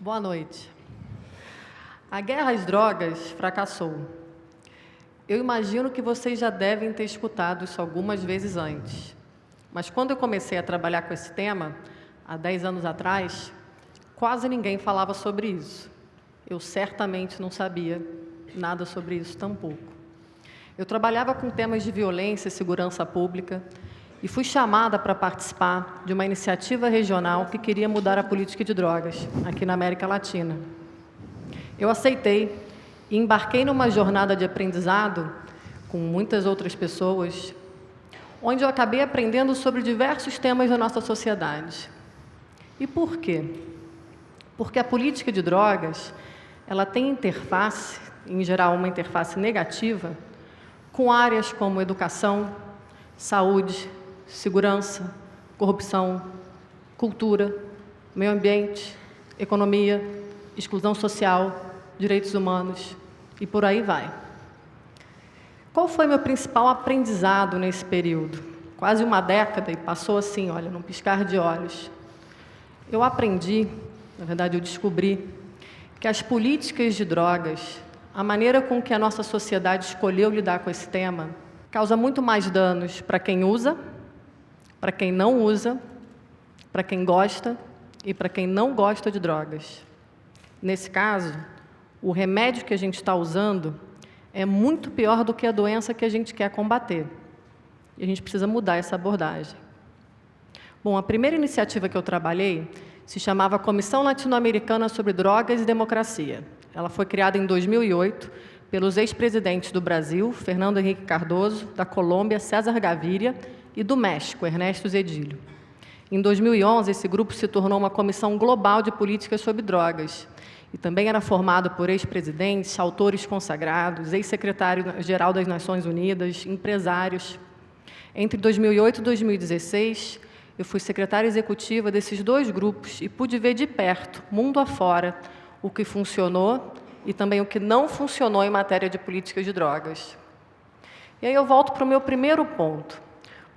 Boa noite. A guerra às drogas fracassou. Eu imagino que vocês já devem ter escutado isso algumas vezes antes. Mas quando eu comecei a trabalhar com esse tema, há 10 anos atrás, quase ninguém falava sobre isso. Eu certamente não sabia nada sobre isso tampouco. Eu trabalhava com temas de violência e segurança pública e fui chamada para participar de uma iniciativa regional que queria mudar a política de drogas aqui na América Latina. Eu aceitei e embarquei numa jornada de aprendizado com muitas outras pessoas, onde eu acabei aprendendo sobre diversos temas da nossa sociedade. E por quê? Porque a política de drogas, ela tem interface, em geral uma interface negativa, com áreas como educação, saúde, segurança, corrupção, cultura, meio ambiente, economia, exclusão social, direitos humanos e por aí vai. Qual foi meu principal aprendizado nesse período? Quase uma década e passou assim, olha, num piscar de olhos. Eu aprendi, na verdade eu descobri, que as políticas de drogas, a maneira com que a nossa sociedade escolheu lidar com esse tema, causa muito mais danos para quem usa, para quem não usa, para quem gosta e para quem não gosta de drogas. Nesse caso, o remédio que a gente está usando é muito pior do que a doença que a gente quer combater. E a gente precisa mudar essa abordagem. Bom, a primeira iniciativa que eu trabalhei se chamava Comissão Latino-Americana sobre Drogas e Democracia. Ela foi criada em 2008 pelos ex-presidentes do Brasil, Fernando Henrique Cardoso, da Colômbia, César Gaviria, e do México, Ernesto Zedillo. Em 2011, esse grupo se tornou uma comissão global de políticas sobre drogas, e também era formado por ex-presidentes, autores consagrados, ex-secretário-geral das Nações Unidas, empresários. Entre 2008 e 2016, eu fui secretária executiva desses dois grupos e pude ver de perto, mundo afora, o que funcionou e também o que não funcionou em matéria de políticas de drogas. E aí eu volto para o meu primeiro ponto.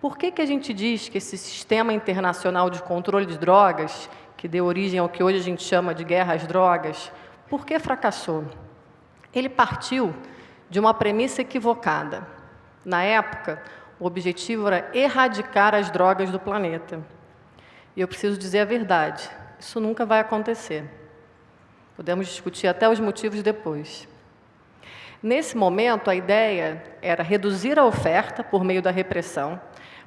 Por que a gente diz que esse sistema internacional de controle de drogas, que deu origem ao que hoje a gente chama de guerra às drogas, por que fracassou? Ele partiu de uma premissa equivocada. Na época, o objetivo era erradicar as drogas do planeta. E eu preciso dizer a verdade, isso nunca vai acontecer. Podemos discutir até os motivos depois. Nesse momento, a ideia era reduzir a oferta por meio da repressão,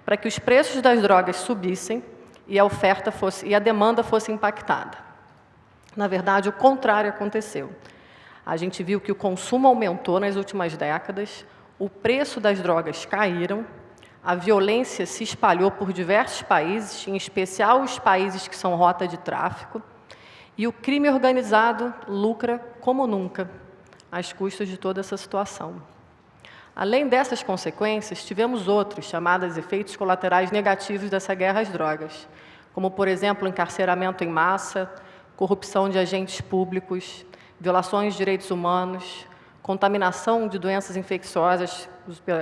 para que os preços das drogas subissem e a demanda fosse impactada. Na verdade, o contrário aconteceu. A gente viu que o consumo aumentou nas últimas décadas, o preço das drogas caíram, a violência se espalhou por diversos países, em especial os países que são rota de tráfico, e o crime organizado lucra como nunca, às custas de toda essa situação. Além dessas consequências, tivemos outros, chamados efeitos colaterais negativos dessa guerra às drogas, como, por exemplo, encarceramento em massa, corrupção de agentes públicos, violações de direitos humanos, contaminação de doenças infecciosas,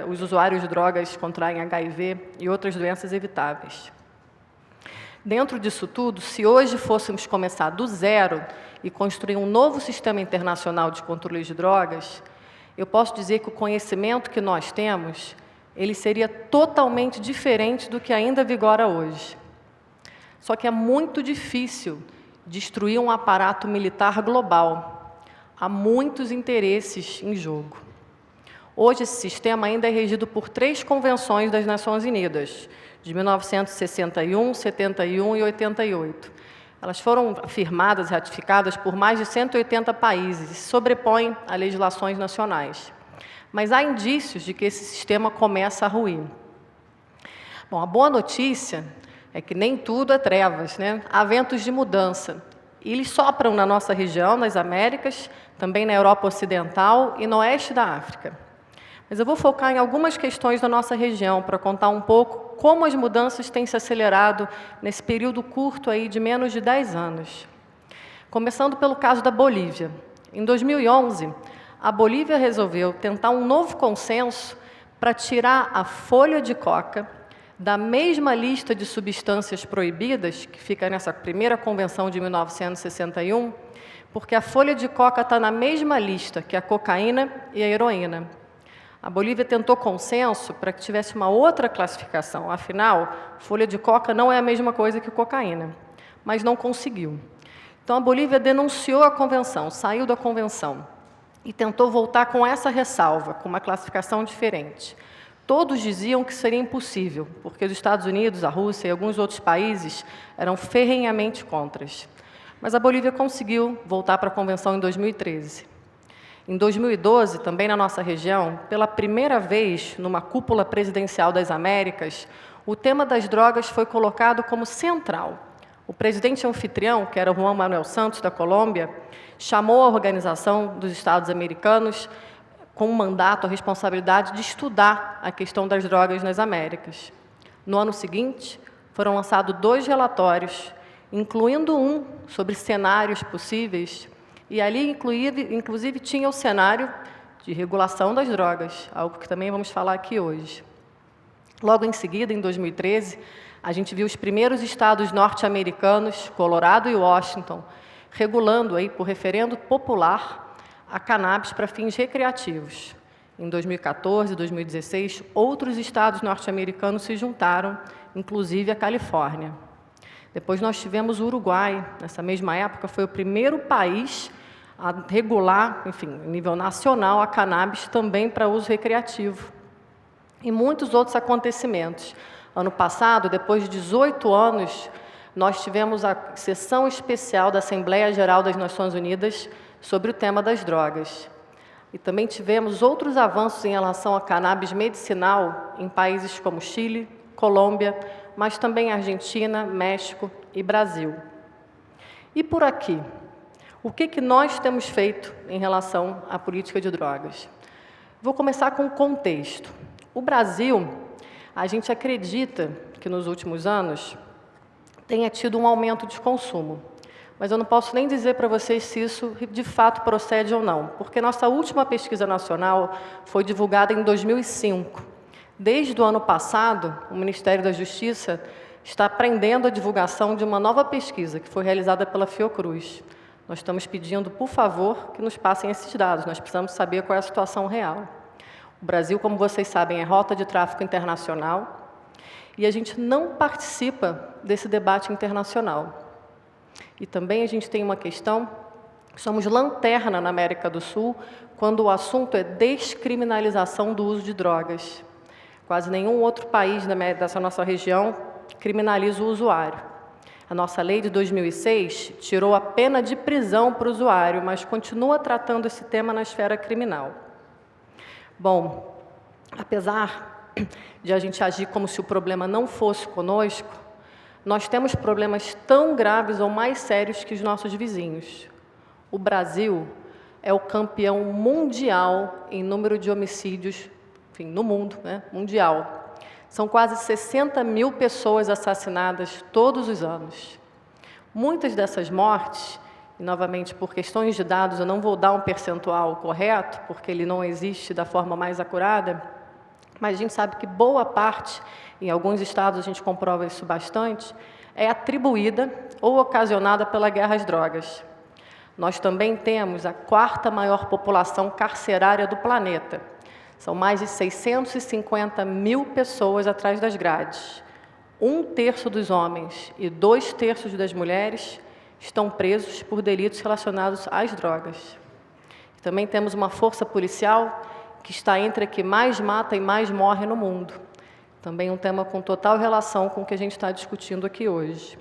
os usuários de drogas contraem HIV e outras doenças evitáveis. Dentro disso tudo, se hoje fôssemos começar do zero e construir um novo sistema internacional de controle de drogas, eu posso dizer que o conhecimento que nós temos, ele seria totalmente diferente do que ainda vigora hoje. Só que é muito difícil destruir um aparato militar global. Há muitos interesses em jogo. Hoje, esse sistema ainda é regido por 3 convenções das Nações Unidas, de 1961, 71 e 88. Elas foram firmadas e ratificadas por mais de 180 países e se sobrepõem a legislações nacionais. Mas há indícios de que esse sistema começa a ruir. Bom, a boa notícia é que nem tudo é trevas, né? Há ventos de mudança. E eles sopram na nossa região, nas Américas, também na Europa Ocidental e no oeste da África. Mas eu vou focar em algumas questões da nossa região para contar um pouco como as mudanças têm se acelerado nesse período curto aí de menos de 10 anos. Começando pelo caso da Bolívia. Em 2011, a Bolívia resolveu tentar um novo consenso para tirar a folha de coca da mesma lista de substâncias proibidas, que fica nessa primeira convenção de 1961, porque a folha de coca está na mesma lista que a cocaína e a heroína. A Bolívia tentou consenso para que tivesse uma outra classificação, afinal, folha de coca não é a mesma coisa que cocaína, mas não conseguiu. Então, a Bolívia denunciou a convenção, saiu da convenção e tentou voltar com essa ressalva, com uma classificação diferente. Todos diziam que seria impossível, porque os Estados Unidos, a Rússia e alguns outros países eram ferrenhamente contras. Mas a Bolívia conseguiu voltar para a convenção em 2013. Em 2012, também na nossa região, pela primeira vez numa cúpula presidencial das Américas, o tema das drogas foi colocado como central. O presidente anfitrião, que era o Juan Manuel Santos, da Colômbia, chamou a Organização dos Estados Americanos com um mandato, a responsabilidade de estudar a questão das drogas nas Américas. No ano seguinte, foram lançados 2 relatórios, incluindo um sobre cenários possíveis, e ali, inclusive, tinha o cenário de regulação das drogas, algo que também vamos falar aqui hoje. Logo em seguida, em 2013, a gente viu os primeiros estados norte-americanos, Colorado e Washington, regulando aí, por referendo popular, a cannabis para fins recreativos. Em 2014 e 2016, outros estados norte-americanos se juntaram, inclusive a Califórnia. Depois nós tivemos o Uruguai, nessa mesma época, foi o primeiro país a regular, enfim, a nível nacional, a cannabis também para uso recreativo. E muitos outros acontecimentos. Ano passado, depois de 18 anos, nós tivemos a sessão especial da Assembleia Geral das Nações Unidas sobre o tema das drogas. E também tivemos outros avanços em relação à cannabis medicinal em países como Chile, Colômbia, mas também Argentina, México e Brasil. E por aqui, o que nós temos feito em relação à política de drogas? Vou começar com o contexto. O Brasil, a gente acredita que nos últimos anos tenha tido um aumento de consumo, mas eu não posso nem dizer para vocês se isso de fato procede ou não, porque nossa última pesquisa nacional foi divulgada em 2005. Desde o ano passado, o Ministério da Justiça está aprendendo a divulgação de uma nova pesquisa que foi realizada pela Fiocruz. Nós estamos pedindo, por favor, que nos passem esses dados, nós precisamos saber qual é a situação real. O Brasil, como vocês sabem, é rota de tráfico internacional e a gente não participa desse debate internacional. E também a gente tem uma questão, somos lanterna na América do Sul quando o assunto é descriminalização do uso de drogas. Quase nenhum outro país dessa nossa região criminaliza o usuário. A nossa lei de 2006 tirou a pena de prisão para o usuário, mas continua tratando esse tema na esfera criminal. Bom, apesar de a gente agir como se o problema não fosse conosco, nós temos problemas tão graves ou mais sérios que os nossos vizinhos. O Brasil é o campeão mundial em número de homicídios, enfim, no mundo, né, mundial. São quase 60 mil pessoas assassinadas todos os anos. Muitas dessas mortes, e novamente por questões de dados eu não vou dar um percentual correto, porque ele não existe da forma mais acurada, mas a gente sabe que boa parte, em alguns estados a gente comprova isso bastante, é atribuída ou ocasionada pela guerra às drogas. Nós também temos a 4ª maior população carcerária do planeta. São mais de 650 mil pessoas atrás das grades. 1/3 dos homens e 2/3 das mulheres estão presos por delitos relacionados às drogas. Também temos uma força policial que está entre a que mais mata e mais morre no mundo. Também um tema com total relação com o que a gente está discutindo aqui hoje.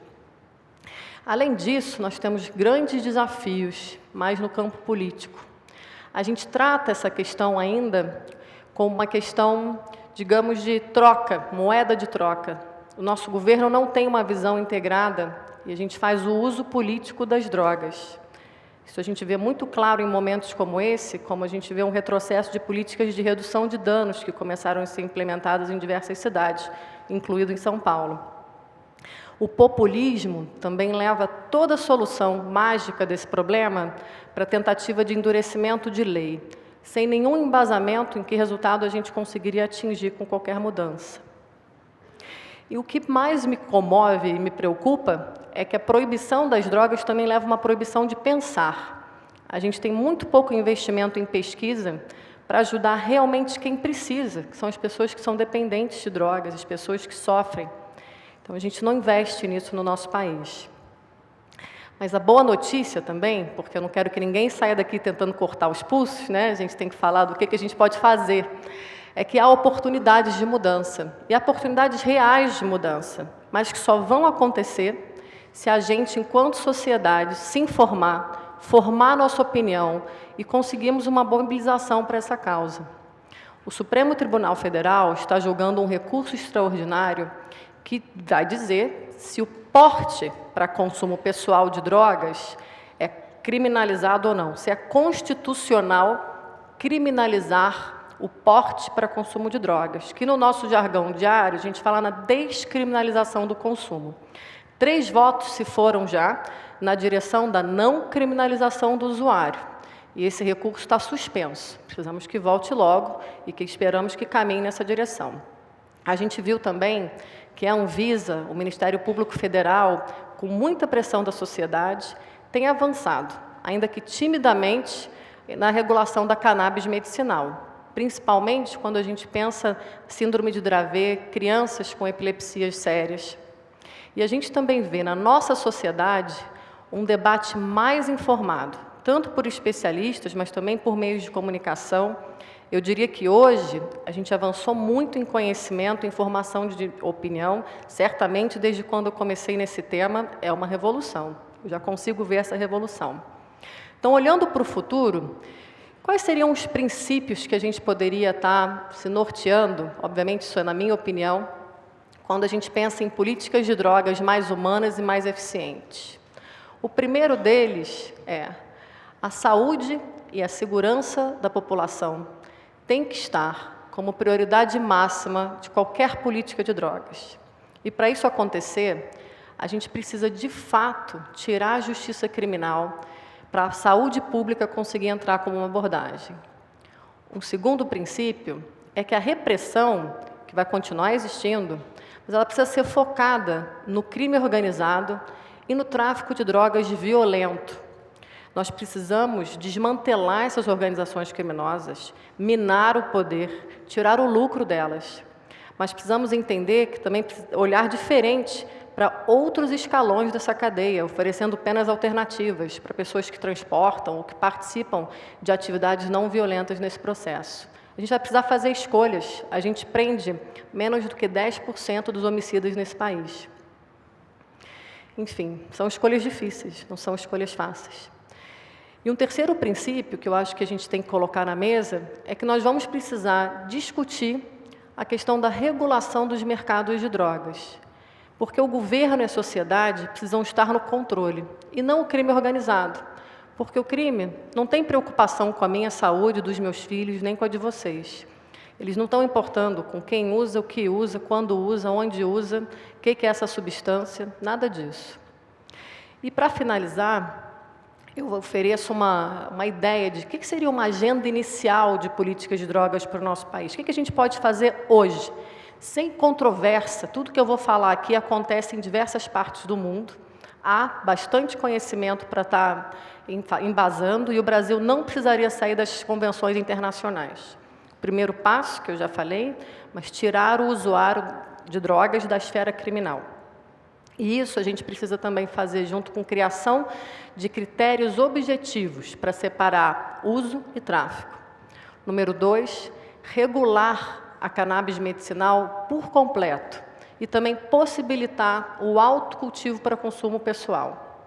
Além disso, nós temos grandes desafios, mais no campo político. A gente trata essa questão ainda como uma questão, digamos, de troca, moeda de troca. O nosso governo não tem uma visão integrada e a gente faz o uso político das drogas. Isso a gente vê muito claro em momentos como esse, como a gente vê um retrocesso de políticas de redução de danos que começaram a ser implementadas em diversas cidades, incluído em São Paulo. O populismo também leva toda a solução mágica desse problema para a tentativa de endurecimento de lei, sem nenhum embasamento em que resultado a gente conseguiria atingir com qualquer mudança. E o que mais me comove e me preocupa é que a proibição das drogas também leva a uma proibição de pensar. A gente tem muito pouco investimento em pesquisa para ajudar realmente quem precisa, que são as pessoas que são dependentes de drogas, as pessoas que sofrem. Então, a gente não investe nisso no nosso país. Mas a boa notícia também, porque eu não quero que ninguém saia daqui tentando cortar os pulsos, né? A gente tem que falar do que a gente pode fazer, é que há oportunidades de mudança, e há oportunidades reais de mudança, mas que só vão acontecer se a gente, enquanto sociedade, se informar, formar nossa opinião e conseguirmos uma mobilização para essa causa. O Supremo Tribunal Federal está julgando um recurso extraordinário que vai dizer se o porte para consumo pessoal de drogas é criminalizado ou não, se é constitucional criminalizar o porte para consumo de drogas, que no nosso jargão diário a gente fala na descriminalização do consumo. 3 votos se foram já na direção da não criminalização do usuário. E esse recurso está suspenso. Precisamos que volte logo e que esperamos que caminhe nessa direção. A gente viu também que a Anvisa, o Ministério Público Federal, com muita pressão da sociedade, tem avançado, ainda que timidamente, na regulação da cannabis medicinal, principalmente quando a gente pensa síndrome de Dravet, crianças com epilepsias sérias. E a gente também vê na nossa sociedade um debate mais informado, tanto por especialistas, mas também por meios de comunicação. Eu diria que hoje a gente avançou muito em conhecimento, em formação de opinião. Certamente, desde quando eu comecei nesse tema, é uma revolução. Eu já consigo ver essa revolução. Então, olhando para o futuro, quais seriam os princípios que a gente poderia estar se norteando? Obviamente, isso é na minha opinião, quando a gente pensa em políticas de drogas mais humanas e mais eficientes. O primeiro deles é a saúde e a segurança da população tem que estar como prioridade máxima de qualquer política de drogas. E para isso acontecer, a gente precisa, de fato, tirar a justiça criminal para a saúde pública conseguir entrar como uma abordagem. Um segundo princípio é que a repressão, que vai continuar existindo, mas ela precisa ser focada no crime organizado e no tráfico de drogas violento. Nós precisamos desmantelar essas organizações criminosas, minar o poder, tirar o lucro delas. Mas precisamos entender que também olhar diferente para outros escalões dessa cadeia, oferecendo penas alternativas para pessoas que transportam ou que participam de atividades não violentas nesse processo. A gente vai precisar fazer escolhas. A gente prende menos do que 10% dos homicídios nesse país. Enfim, são escolhas difíceis, não são escolhas fáceis. E um terceiro princípio que eu acho que a gente tem que colocar na mesa é que nós vamos precisar discutir a questão da regulação dos mercados de drogas. Porque o governo e a sociedade precisam estar no controle, e não o crime organizado. Porque o crime não tem preocupação com a minha saúde, dos meus filhos, nem com a de vocês. Eles não estão importando com quem usa, o que usa, quando usa, onde usa, o que é essa substância, nada disso. E para finalizar, eu ofereço uma ideia de o que seria uma agenda inicial de políticas de drogas para o nosso país. O que a gente pode fazer hoje, sem controvérsia? Tudo que eu vou falar aqui acontece em diversas partes do mundo. Há bastante conhecimento para estar embasando e o Brasil não precisaria sair das convenções internacionais. O primeiro passo, que eu já falei, mas tirar o usuário de drogas da esfera criminal. E isso a gente precisa também fazer junto com criação de critérios objetivos para separar uso e tráfico. Número 2, regular a cannabis medicinal por completo e também possibilitar o autocultivo para consumo pessoal.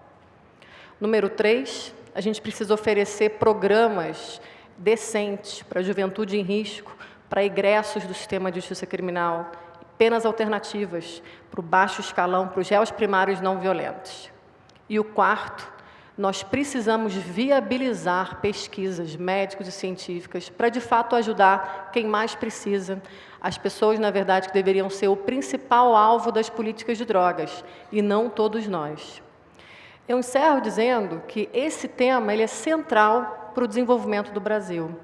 Número 3, a gente precisa oferecer programas decentes para a juventude em risco, para egressos do sistema de justiça criminal, penas alternativas para o baixo escalão, para os réus primários não violentos. E o quarto, nós precisamos viabilizar pesquisas médicas e científicas para, de fato, ajudar quem mais precisa, as pessoas, na verdade, que deveriam ser o principal alvo das políticas de drogas, e não todos nós. Eu encerro dizendo que esse tema ele é central para o desenvolvimento do Brasil.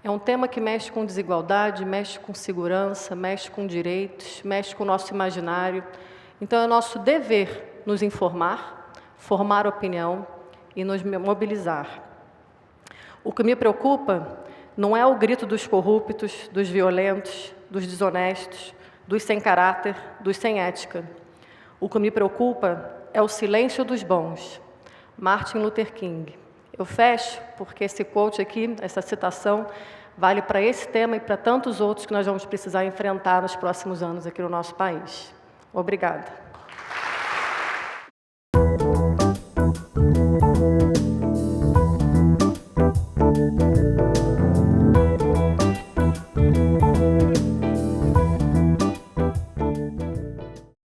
É um tema que mexe com desigualdade, mexe com segurança, mexe com direitos, mexe com o nosso imaginário. Então, é nosso dever nos informar, formar opinião e nos mobilizar. O que me preocupa não é o grito dos corruptos, dos violentos, dos desonestos, dos sem caráter, dos sem ética. O que me preocupa é o silêncio dos bons. Martin Luther King. Eu fecho porque esse quote aqui, essa citação, vale para esse tema e para tantos outros que nós vamos precisar enfrentar nos próximos anos aqui no nosso país. Obrigada.